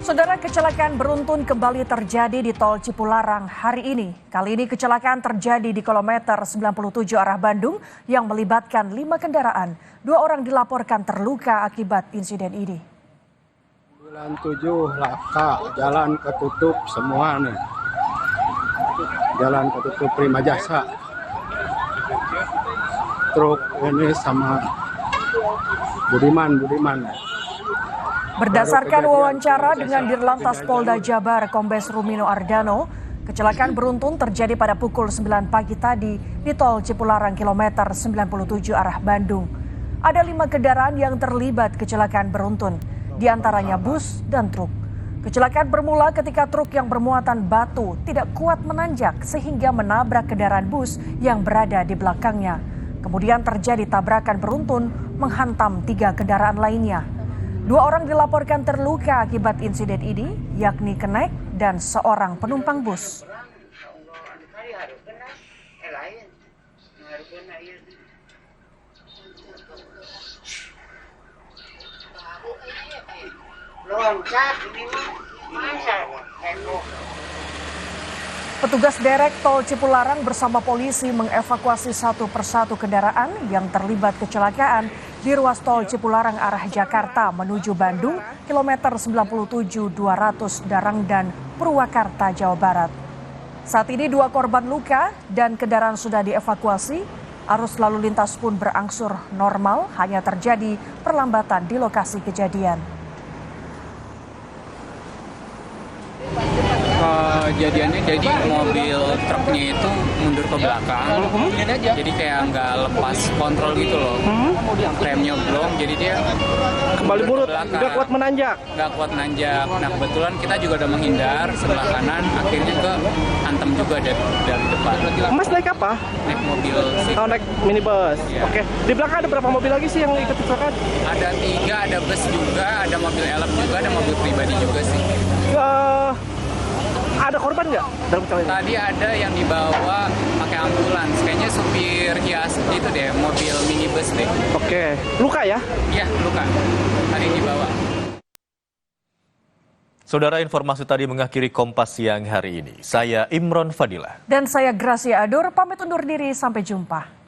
Saudara, kecelakaan beruntun kembali terjadi di tol Cipularang hari ini. Kali ini kecelakaan terjadi di kilometer 97 arah Bandung yang melibatkan 5 kendaraan. 2 orang dilaporkan terluka akibat insiden ini. 97 laka, jalan ketutup semua nih. Jalan ketutup Prima Jasa. Truk ini sama Budiman. Berdasarkan wawancara dengan Dirlantas Polda Jabar Kombes Rumino Ardano, kecelakaan beruntun terjadi pada pukul 9 pagi tadi di tol Cipularang kilometer 97 arah Bandung. Ada 5 kendaraan yang terlibat kecelakaan beruntun, diantaranya bus dan truk. Kecelakaan bermula ketika truk yang bermuatan batu tidak kuat menanjak sehingga menabrak kendaraan bus yang berada di belakangnya. Kemudian terjadi tabrakan beruntun menghantam 3 kendaraan lainnya. 2 orang dilaporkan terluka akibat insiden ini, yakni kenek dan seorang penumpang bus. Petugas derek tol Cipularang bersama polisi mengevakuasi satu persatu kendaraan yang terlibat kecelakaan di ruas tol Cipularang arah Jakarta menuju Bandung, kilometer 97-200 Darangdan, Purwakarta, Jawa Barat. Saat ini 2 korban luka dan kendaraan sudah dievakuasi. Arus lalu lintas pun berangsur normal, hanya terjadi perlambatan di lokasi kejadian. Kejadiannya jadi mobil truknya itu mundur ke belakang, jadi kayak nggak lepas kontrol gitu loh. Remnya belum, jadi dia kembali mundur, nggak kuat menanjak. Nah, kebetulan kita juga udah menghindar sebelah kanan, akhirnya ke hantam juga dari depan. Mas naik apa? Naik mobil sih. Oh, naik minibus. Ya. Oke. Di belakang ada berapa mobil lagi sih yang ikut kecelakaan? Ada 3, ada bus juga, ada mobil elf juga, ada mobil pribadi juga sih. Ada korban nggak dalam kecelakaan? Tadi ada yang dibawa pakai ambulans, kayaknya supir Hias itu deh, mobil minibus deh. Oke. Luka ya? Iya, luka. Tadi dibawa. Saudara, informasi tadi mengakhiri Kompas siang hari ini. Saya Imron Fadilah. Dan saya Gracia Adur, pamit undur diri, sampai jumpa.